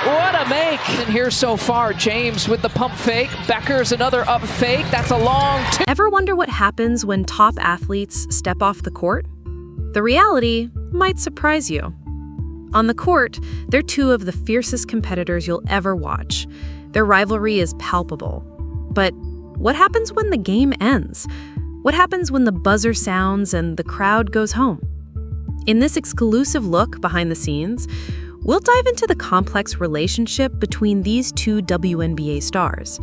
What a make! And here so far, James with the pump fake. Bueckers another up fake. That's a long two. Ever wonder what happens when top athletes step off the court? The reality might surprise you. On the court, they're two of the fiercest competitors you'll ever watch. Their rivalry is palpable. But what happens when the game ends? What happens when the buzzer sounds and the crowd goes home? In this exclusive look behind the scenes, we'll dive into the complex relationship between these two WNBA stars,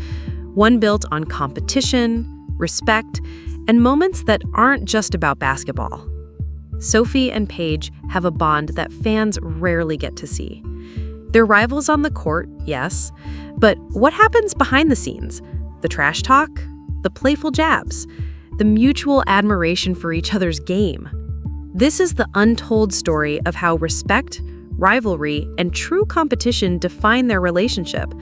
one built on competition, respect, and moments that aren't just about basketball. Sophie and Paige have a bond that fans rarely get to see. They're rivals on the court, yes, but what happens behind the scenes? The trash talk, the playful jabs, the mutual admiration for each other's game. This is the untold story of how respect, rivalry, and true competition define their relationship,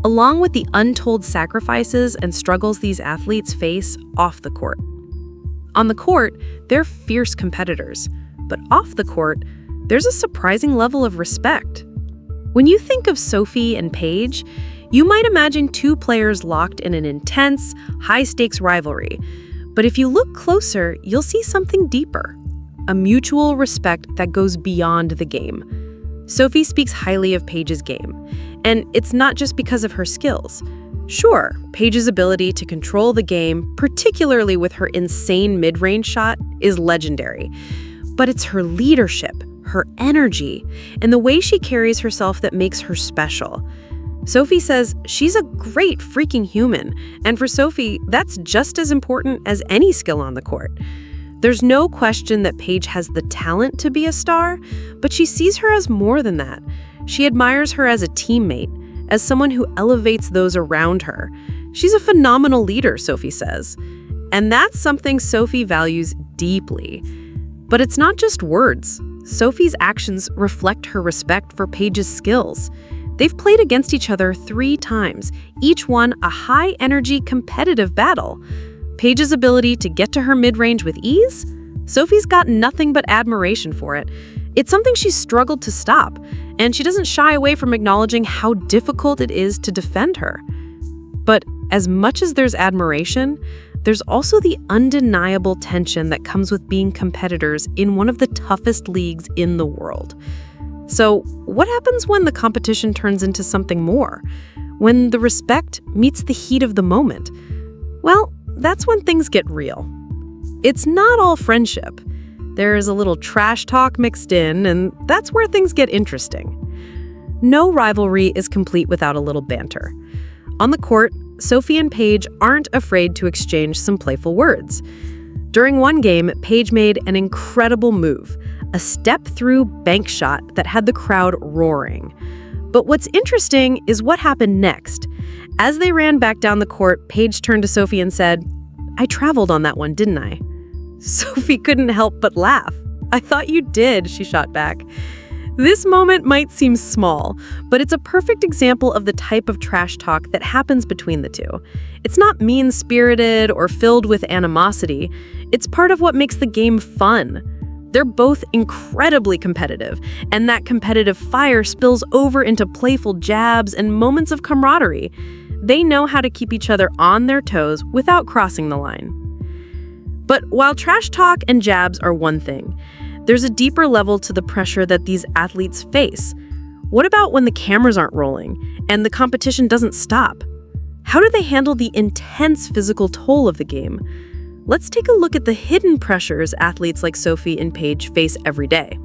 along with the untold sacrifices and struggles these athletes face off the court. On the court, they're fierce competitors, but off the court, there's a surprising level of respect. When you think of Sophie and Paige, you might imagine two players locked in an intense, high-stakes rivalry. But if you look closer, you'll see something deeper, a mutual respect that goes beyond the game. Sophie speaks highly of Paige's game, and it's not just because of her skills. Sure, Paige's ability to control the game, particularly with her insane mid-range shot, is legendary. But it's her leadership, her energy, and the way she carries herself that makes her special. Sophie says she's a great freaking human, and for Sophie, that's just as important as any skill on the court. There's no question that Paige has the talent to be a star, but she sees her as more than that. She admires her as a teammate, as someone who elevates those around her. She's a phenomenal leader, Sophie says. And that's something Sophie values deeply. But it's not just words. Sophie's actions reflect her respect for Paige's skills. They've played against each other 3 times, each one a high-energy competitive battle. Paige's ability to get to her mid-range with ease? Sophie's got nothing but admiration for it. It's something she's struggled to stop, and she doesn't shy away from acknowledging how difficult it is to defend her. But as much as there's admiration, there's also the undeniable tension that comes with being competitors in one of the toughest leagues in the world. So, what happens when the competition turns into something more? When the respect meets the heat of the moment? Well, that's when things get real. It's not all friendship. There's a little trash talk mixed in, and that's where things get interesting. No rivalry is complete without a little banter. On the court, Sophie and Paige aren't afraid to exchange some playful words. During one game, Paige made an incredible move, a step-through bank shot that had the crowd roaring. But what's interesting is what happened next. As they ran back down the court, Paige turned to Sophie and said, "I traveled on that one, didn't I?" Sophie couldn't help but laugh. "I thought you did," she shot back. This moment might seem small, but it's a perfect example of the type of trash talk that happens between the two. It's not mean-spirited or filled with animosity. It's part of what makes the game fun. They're both incredibly competitive, and that competitive fire spills over into playful jabs and moments of camaraderie. They know how to keep each other on their toes without crossing the line. But while trash talk and jabs are one thing, there's a deeper level to the pressure that these athletes face. What about when the cameras aren't rolling and the competition doesn't stop? How do they handle the intense physical toll of the game? Let's take a look at the hidden pressures athletes like Sophie and Paige face every day.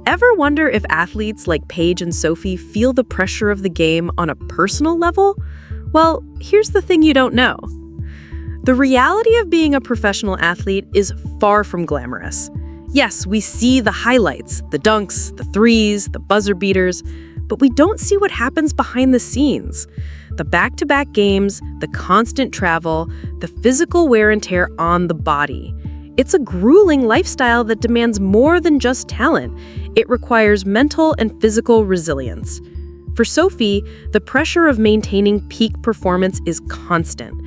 Ever wonder if athletes like Paige and Sophie feel the pressure of the game on a personal level? Well, here's the thing you don't know. The reality of being a professional athlete is far from glamorous. Yes, we see the highlights, the dunks, the threes, the buzzer beaters, but we don't see what happens behind the scenes. The back-to-back games, the constant travel, the physical wear and tear on the body. It's a grueling lifestyle that demands more than just talent. It requires mental and physical resilience. For Sophie, the pressure of maintaining peak performance is constant.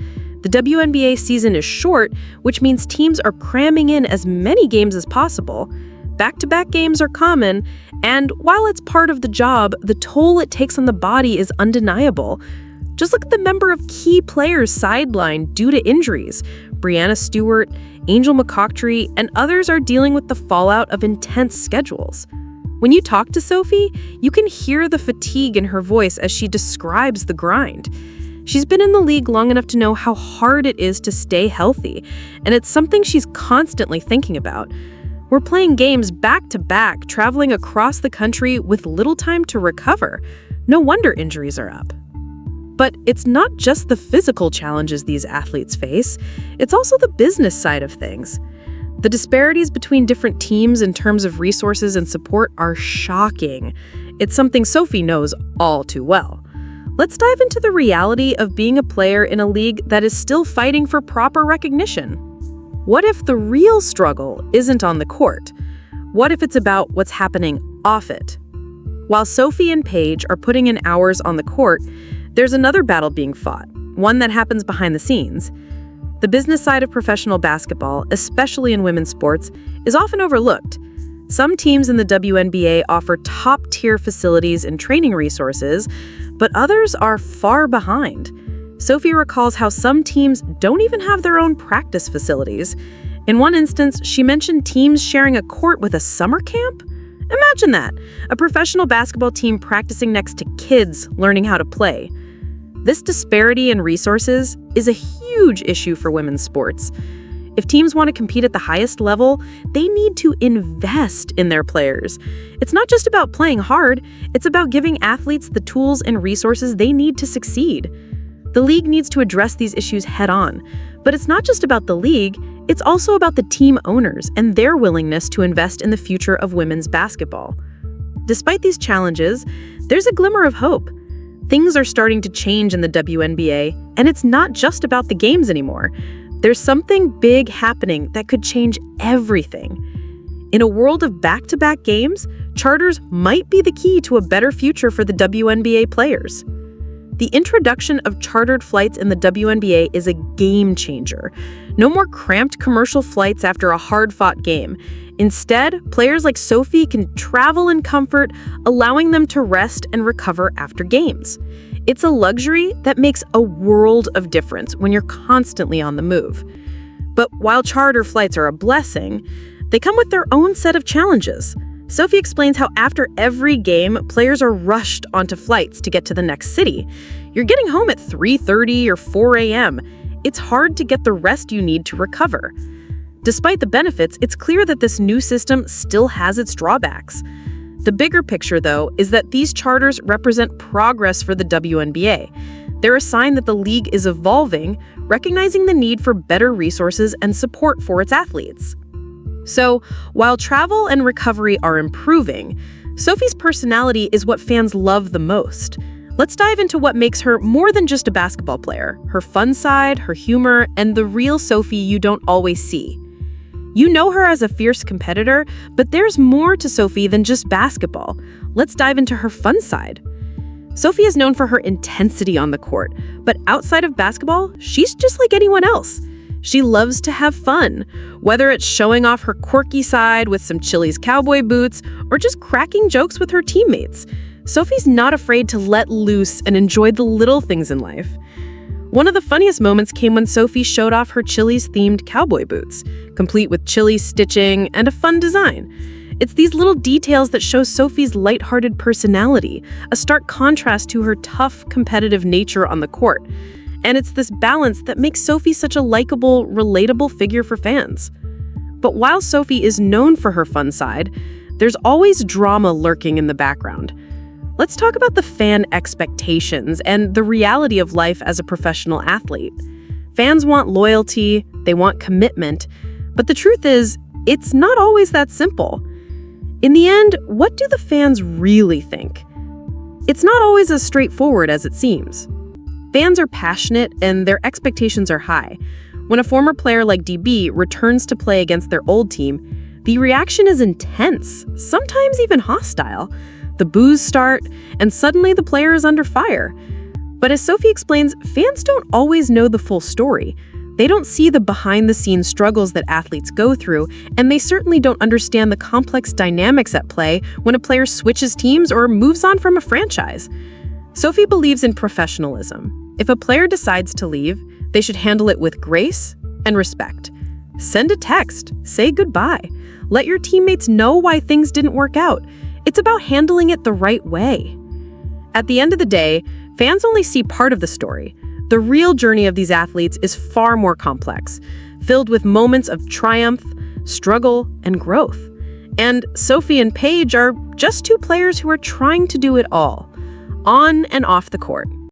The WNBA season is short, which means teams are cramming in as many games as possible. Back-to-back games are common, and while it's part of the job, the toll it takes on the body is undeniable. Just look at the number of key players sidelined due to injuries. Brianna Stewart, Angel McCoughtry, and others are dealing with the fallout of intense schedules. When you talk to Sophie, you can hear the fatigue in her voice as she describes the grind. She's been in the league long enough to know how hard it is to stay healthy, and it's something she's constantly thinking about. We're playing games back-to-back, traveling across the country with little time to recover. No wonder injuries are up. But it's not just the physical challenges these athletes face, it's also the business side of things. The disparities between different teams in terms of resources and support are shocking. It's something Sophie knows all too well. Let's dive into the reality of being a player in a league that is still fighting for proper recognition. What if the real struggle isn't on the court? What if it's about what's happening off it? While Sophie and Paige are putting in hours on the court, there's another battle being fought, one that happens behind the scenes. The business side of professional basketball, especially in women's sports, is often overlooked. Some teams in the WNBA offer top-tier facilities and training resources, but others are far behind. Sophie recalls how some teams don't even have their own practice facilities. In one instance, she mentioned teams sharing a court with a summer camp. Imagine that, a professional basketball team practicing next to kids learning how to play. This disparity in resources is a huge issue for women's sports. If teams want to compete at the highest level, they need to invest in their players. It's not just about playing hard, it's about giving athletes the tools and resources they need to succeed. The league needs to address these issues head-on. But it's not just about the league, it's also about the team owners and their willingness to invest in the future of women's basketball. Despite these challenges, there's a glimmer of hope. Things are starting to change in the WNBA, and it's not just about the games anymore. There's something big happening that could change everything. In a world of back-to-back games, charters might be the key to a better future for the WNBA players. The introduction of chartered flights in the WNBA is a game changer. No more cramped commercial flights after a hard-fought game. Instead, players like Sophie can travel in comfort, allowing them to rest and recover after games. It's a luxury that makes a world of difference when you're constantly on the move. But while charter flights are a blessing, they come with their own set of challenges. Sophie explains how after every game, players are rushed onto flights to get to the next city. You're getting home at 3:30 or 4 a.m. It's hard to get the rest you need to recover. Despite the benefits, it's clear that this new system still has its drawbacks. The bigger picture, though, is that these charters represent progress for the WNBA. They're a sign that the league is evolving, recognizing the need for better resources and support for its athletes. So, while travel and recovery are improving, Sophie's personality is what fans love the most. Let's dive into what makes her more than just a basketball player, her fun side, her humor, and the real Sophie you don't always see. You know her as a fierce competitor, but there's more to Sophie than just basketball. Let's dive into her fun side. Sophie is known for her intensity on the court, but outside of basketball, she's just like anyone else. She loves to have fun, whether it's showing off her quirky side with some Chili's cowboy boots or just cracking jokes with her teammates. Sophie's not afraid to let loose and enjoy the little things in life. One of the funniest moments came when Sophie showed off her Chili's-themed cowboy boots, complete with Chili's stitching and a fun design. It's these little details that show Sophie's lighthearted personality, a stark contrast to her tough, competitive nature on the court. And it's this balance that makes Sophie such a likable, relatable figure for fans. But while Sophie is known for her fun side, there's always drama lurking in the background. Let's talk about the fan expectations and the reality of life as a professional athlete. Fans want loyalty, they want commitment, but the truth is, it's not always that simple. In the end, what do the fans really think? It's not always as straightforward as it seems. Fans are passionate and their expectations are high. When a former player like DB returns to play against their old team, the reaction is intense, sometimes even hostile. The boos start, and suddenly the player is under fire. But as Sophie explains, fans don't always know the full story. They don't see the behind-the-scenes struggles that athletes go through, and they certainly don't understand the complex dynamics at play when a player switches teams or moves on from a franchise. Sophie believes in professionalism. If a player decides to leave, they should handle it with grace and respect. Send a text, say goodbye. Let your teammates know why things didn't work out. It's about handling it the right way. At the end of the day, fans only see part of the story. The real journey of these athletes is far more complex, filled with moments of triumph, struggle, and growth. And Sophie and Paige are just two players who are trying to do it all, on and off the court.